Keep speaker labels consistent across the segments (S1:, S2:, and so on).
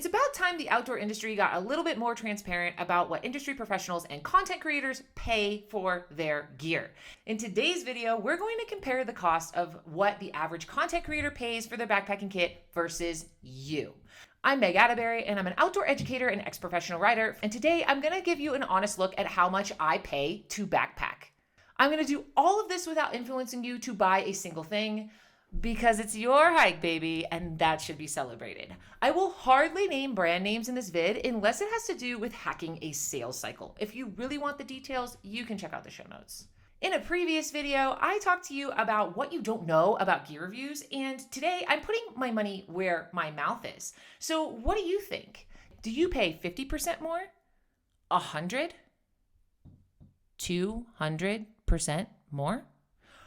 S1: It's about time the outdoor industry got a little bit more transparent about what industry professionals and content creators pay for their gear. In today's video, we're going to compare the cost of what the average content creator pays for their backpacking kit versus you. I'm Meg Atterbury, and I'm an outdoor educator and ex-professional writer, and today I'm going to give you an honest look at how much I pay to backpack. I'm going to do all of this without influencing you to buy a single thing, because it's your hike, baby, and that should be celebrated. I will hardly name brand names in this vid unless it has to do with hacking a sales cycle. If you really want the details, you can check out the show notes. In a previous video, I talked to you about what you don't know about gear reviews, and today I'm putting my money where my mouth is. So what do you think? Do you pay 50% more? 100? 200% more?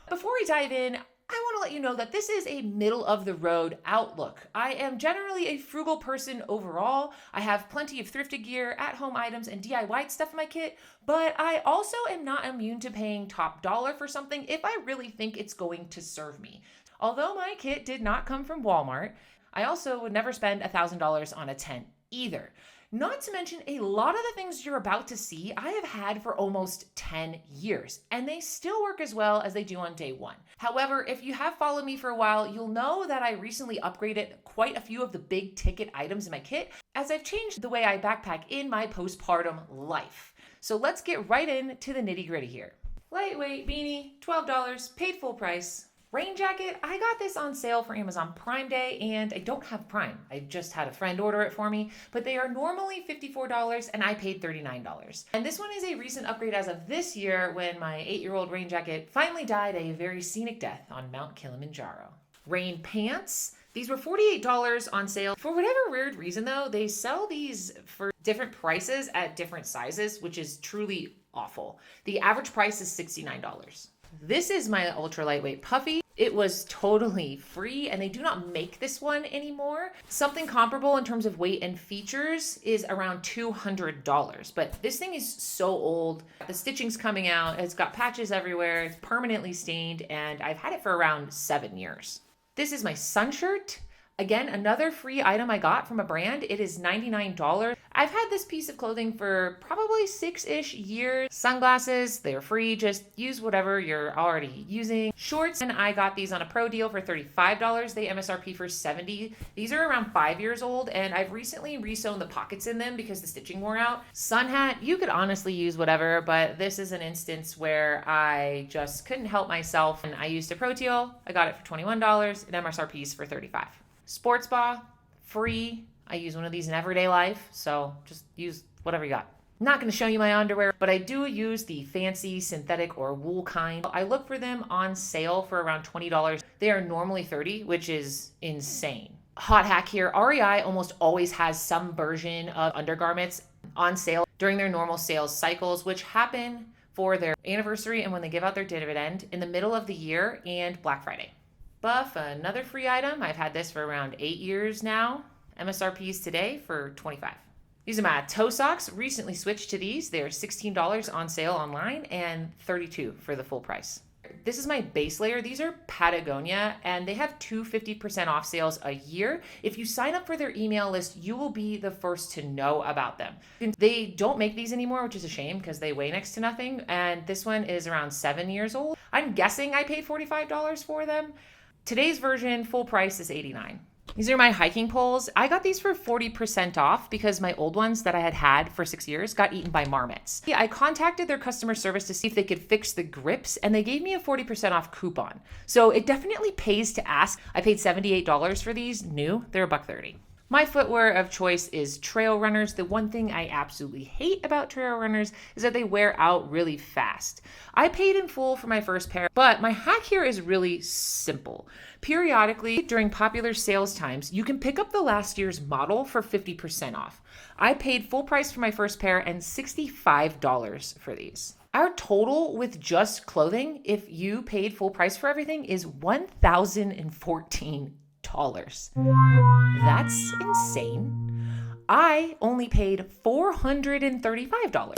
S1: Before we dive in, I want to let you know that this is a middle of the road outlook. I am generally a frugal person overall. I have plenty of thrifted gear, at-home items, and DIY stuff in my kit, but I also am not immune to paying top dollar for something if I really think it's going to serve me. Although my kit did not come from Walmart, I also would never spend $1,000 on a tent either. Not to mention, a lot of the things you're about to see I have had for almost 10 years, and they still work as well as they do on day one. However, if you have followed me for a while, you'll know that I recently upgraded quite a few of the big ticket items in my kit as I've changed the way I backpack in my postpartum life. So let's get right into the nitty-gritty here. Lightweight beanie, $12, paid full price. Rain jacket, I got this on sale for Amazon Prime Day, and I don't have Prime. I just had a friend order it for me, but they are normally $54 and I paid $39. And this one is a recent upgrade as of this year when my 8-year-old rain jacket finally died a very scenic death on Mount Kilimanjaro. Rain pants, these were $48 on sale. For whatever weird reason though, they sell these for different prices at different sizes, which is truly awful. The average price is $69. This is my ultra lightweight puffy. It was totally free and they do not make this one anymore. Something comparable in terms of weight and features is around $200, but this thing is so old. The stitching's coming out, it's got patches everywhere, it's permanently stained, and I've had it for around 7 years. This is my sun shirt. Again, another free item I got from a brand. It is $99. I've had this piece of clothing for probably 6-ish years. Sunglasses, they're free. Just use whatever you're already using. Shorts, and I got these on a pro deal for $35. They MSRP for $70. These are around 5 years old, and I've recently resewn the pockets in them because the stitching wore out. Sun hat, you could honestly use whatever, but this is an instance where I just couldn't help myself, and I used a pro deal. I got it for $21, and MSRP is for $35. Sports bra, free. I use one of these in everyday life, so just use whatever you got. I'm not going to show you my underwear, but I do use the fancy synthetic or wool kind. I look for them on sale for around $20. They are normally $30, which is insane. Hot hack here, REI almost always has some version of undergarments on sale during their normal sales cycles, which happen for their anniversary and when they give out their dividend in the middle of the year and Black Friday. Buff, another free item. I've had this for around 8 years now. MSRP is today for $25. These are my toe socks. Recently switched to these. They're $16 on sale online and $32 for the full price. This is my base layer. These are Patagonia, and they have 50% off sales a year. If you sign up for their email list, you will be the first to know about them. They don't make these anymore, which is a shame because they weigh next to nothing. And this one is around 7 years old. I'm guessing I paid $45 for them. Today's version, full price, is $89. These are my hiking poles. I got these for 40% off because my old ones that I had had for 6 years got eaten by marmots. I contacted their customer service to see if they could fix the grips, and they gave me a 40% off coupon. So it definitely pays to ask. I paid $78 for these, new. They're $1.30. My footwear of choice is trail runners. The one thing I absolutely hate about trail runners is that they wear out really fast. I paid in full for my first pair, but my hack here is really simple. Periodically, during popular sales times, you can pick up the last year's model for 50% off. I paid full price for my first pair and $65 for these. Our total with just clothing, if you paid full price for everything, is $1,014. That's insane. I only paid $435 for my stuff.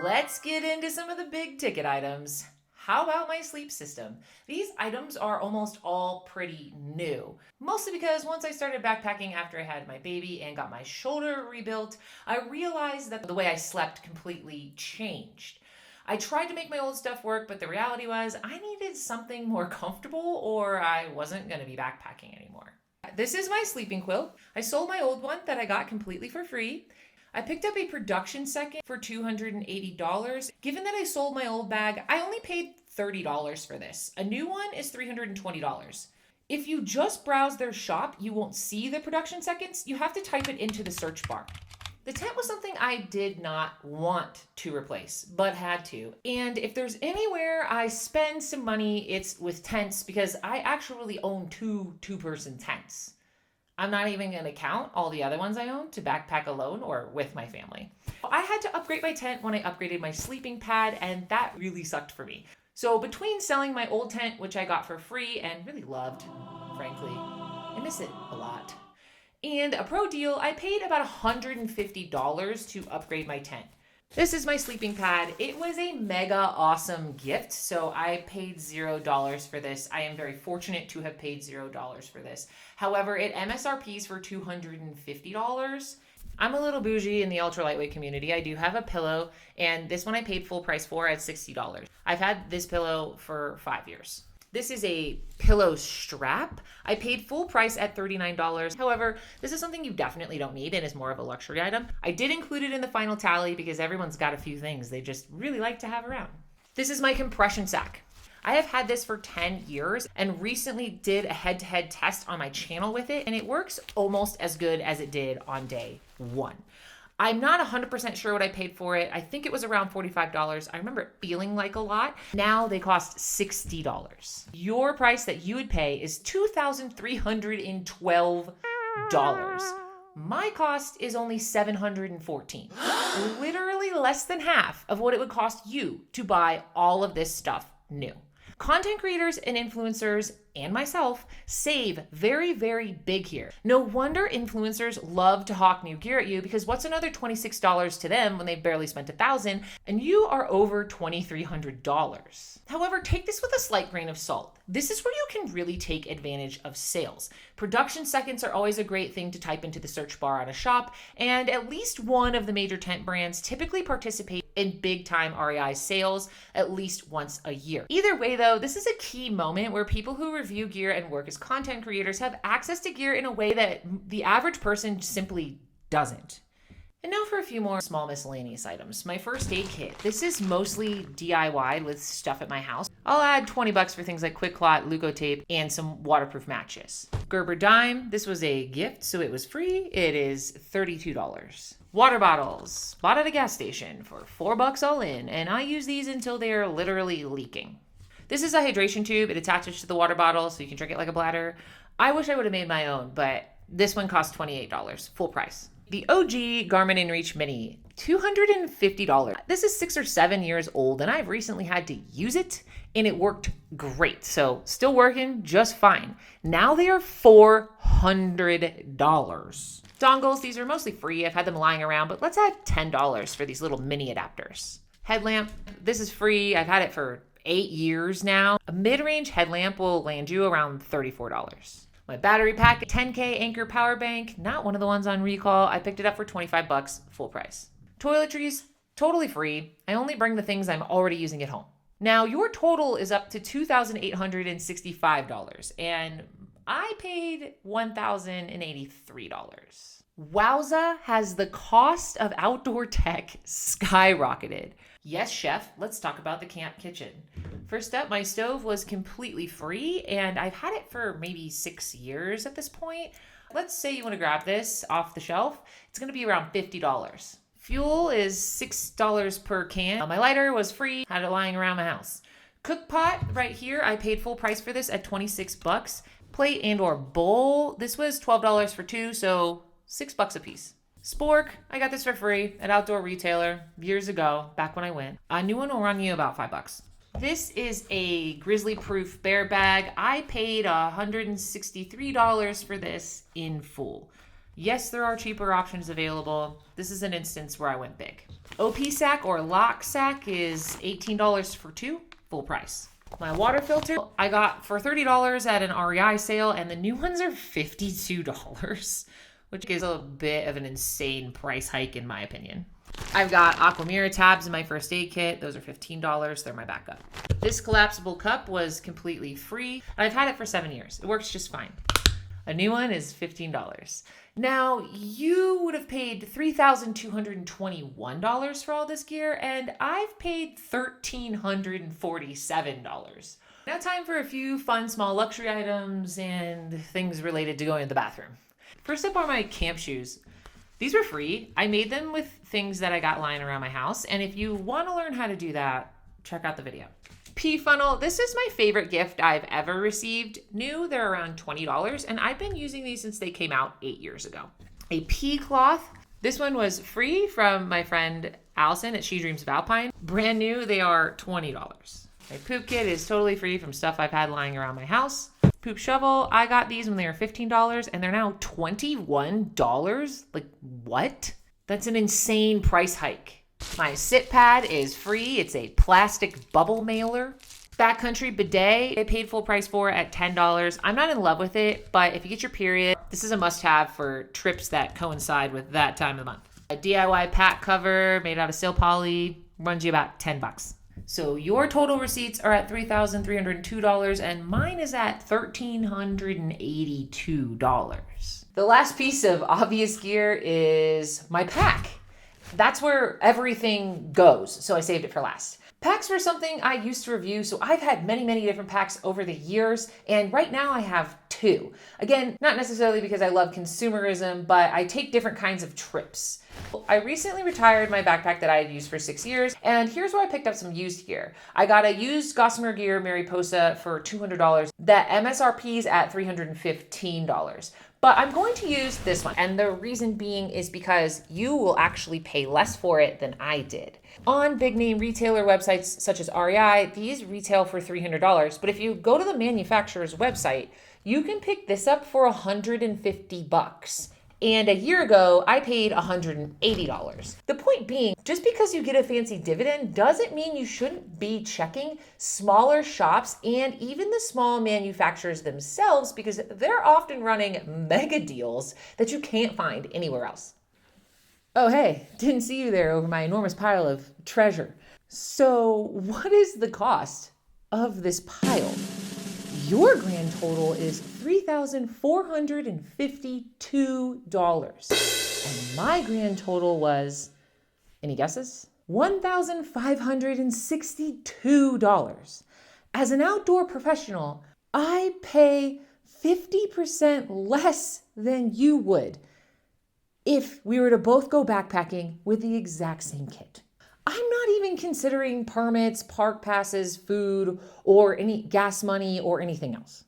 S1: Let's get into some of the big ticket items. How about my sleep system? These items are almost all pretty new. Mostly because once I started backpacking after I had my baby and got my shoulder rebuilt, I realized that the way I slept completely changed. I tried to make my old stuff work, but the reality was I needed something more comfortable or I wasn't going to be backpacking anymore. This is my sleeping quilt. I sold my old one that I got completely for free. I picked up a production second for $280. Given that I sold my old bag, I only paid $30 for this. A new one is $320. If you just browse their shop, you won't see the production seconds. You have to type it into the search bar. The tent was something I did not want to replace, but had to. And if there's anywhere I spend some money, it's with tents because I actually own two-person tents. I'm not even going to count all the other ones I own to backpack alone or with my family. I had to upgrade my tent when I upgraded my sleeping pad, and that really sucked for me. So between selling my old tent, which I got for free and really loved, frankly, I miss it a lot, and a pro deal, I paid about $150 to upgrade my tent. This is my sleeping pad. It was a mega awesome gift, so I paid $0 for this. I am very fortunate to have paid $0 for this. However, it MSRPs for $250. I'm a little bougie in the ultra lightweight community. I do have a pillow, and this one I paid full price for at $60. I've had this pillow for 5 years. This is a pillow strap. I paid full price at $39. However, this is something you definitely don't need and is more of a luxury item. I did include it in the final tally because everyone's got a few things they just really like to have around. This is my compression sack. I have had this for 10 years and recently did a head-to-head test on my channel with it, and it works almost as good as it did on day one. I'm not 100% sure what I paid for it. I think it was around $45. I remember it feeling like a lot. Now they cost $60. Your price that you would pay is $2,312. My cost is only $714. Literally less than half of what it would cost you to buy all of this stuff new. Content creators and influencers and myself save very, very big here. No wonder influencers love to hawk new gear at you, because what's another $26 to them when they barely spent $1,000 and you are over $2,300? However, take this with a slight grain of salt. This is where you can really take advantage of sales. Production seconds are always a great thing to type into the search bar at a shop, and at least one of the major tent brands typically participate in big time REI sales at least once a year. Either way though, this is a key moment where people who review gear and work as content creators have access to gear in a way that the average person simply doesn't. And now for a few more small miscellaneous items. My first aid kit. This is mostly DIY with stuff at my house. I'll add $20 for things like Quick Clot, Leukotape, and some waterproof matches. Gerber dime. This was a gift, so it was free. It is $32. Water bottles. Bought at a gas station for $4 all in, and I use these until they're literally leaking. This is a hydration tube. It attaches to the water bottle so you can drink it like a bladder. I wish I would have made my own, but this one cost $28, full price. The OG Garmin InReach Mini, $250. This is 6 or 7 years old, and I've recently had to use it, and it worked great. So still working just fine. Now they are $400. Dongles, these are mostly free. I've had them lying around, but let's add $10 for these little mini adapters. Headlamp, this is free. I've had it for 8 years now. A mid-range headlamp will land you around $34. My battery pack, 10K Anchor power bank, not one of the ones on recall. I picked it up for $25, full price. Toiletries, totally free. I only bring the things I'm already using at home. Now, your total is up to $2,865, and I paid $1,083. Wowza, has the cost of outdoor tech skyrocketed. Yes, chef, let's talk about the camp kitchen. First up, my stove was completely free, and I've had it for maybe 6 years at this point. Let's say you want to grab this off the shelf. It's going to be around $50. Fuel is $6 per can. My lighter was free, had it lying around my house. Cook pot right here, I paid full price for this at $26. Plate and or bowl, this was $12 for two, so $6 a piece. Spork, I got this for free at Outdoor Retailer years ago, back when I went. A new one will run you about $5. This is a grizzly proof bear bag. I paid $163 for this in full. Yes, there are cheaper options available. This is an instance where I went big. OP sack or lock sack is $18 for two. full price. My water filter I got for $30 at an REI sale, and the new ones are $52, which is a bit of an insane price hike in my opinion. I've got Aquamira tabs in my first aid kit. Those are $15. They're my backup. This collapsible cup was completely free, and I've had it for 7 years. It works just fine. A new one is $15. Now, you would have paid $3,221 for all this gear, and I've paid $1,347. Now time for a few fun small luxury items and things related to going to the bathroom. First up are my camp shoes. These were free. I made them with things that I got lying around my house, and if you want to learn how to do that, check out the video. Pee funnel. This is my favorite gift I've ever received. New, they're around $20, and I've been using these since they came out 8 years ago. A pee cloth. This one was free from my friend Allison at She Dreams of Alpine. Brand new, they are $20. My poop kit is totally free from stuff I've had lying around my house. Poop shovel, I got these when they were $15, and they're now $21? Like, what? That's an insane price hike. My sit pad is free. It's a plastic bubble mailer. Backcountry bidet, I paid full price for at $10. I'm not in love with it, but if you get your period, this is a must-have for trips that coincide with that time of the month. A DIY pack cover made out of sil poly runs you about $10. So your total receipts are at $3,302, and mine is at $1,382. The last piece of obvious gear is my pack. That's where everything goes, so I saved it for last. Packs were something I used to review, so I've had many, many different packs over the years, and right now I have 2. Again, not necessarily because I love consumerism, but I take different kinds of trips. I recently retired my backpack that I had used for 6 years, and here's where I picked up some used gear. I got a used Gossamer Gear Mariposa for $200 that MSRP's at $315. But I'm going to use this one, and the reason being is because you will actually pay less for it than I did. On big name retailer websites such as REI, these retail for $300, but if you go to the manufacturer's website, you can pick this up for $150. And a year ago, I paid $180. The point being, just because you get a fancy dividend doesn't mean you shouldn't be checking smaller shops and even the small manufacturers themselves, because they're often running mega deals that you can't find anywhere else. Oh, hey, didn't see you there over my enormous pile of treasure. So what is the cost of this pile? Your grand total is $3,452. And my grand total was, any guesses? $1,562. As an outdoor professional, I pay 50% less than you would if we were to both go backpacking with the exact same kit. I'm not even considering permits, park passes, food, or any gas money or anything else.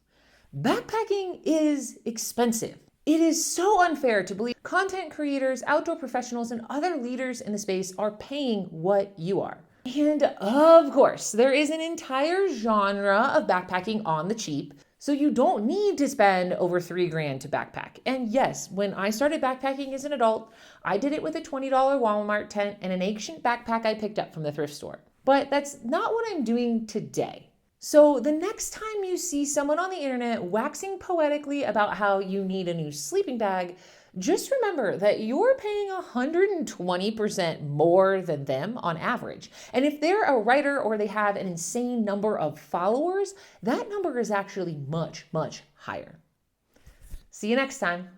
S1: Backpacking is expensive. It is so unfair to believe content creators, outdoor professionals, and other leaders in the space are paying what you are. And of course, there is an entire genre of backpacking on the cheap, so you don't need to spend over $3,000 to backpack. And yes, when I started backpacking as an adult, I did it with a $20 Walmart tent and an ancient backpack I picked up from the thrift store. But that's not what I'm doing today. So the next time you see someone on the internet waxing poetically about how you need a new sleeping bag, just remember that you're paying 120% more than them on average. And if they're a writer or they have an insane number of followers, that number is actually much, much higher. See you next time.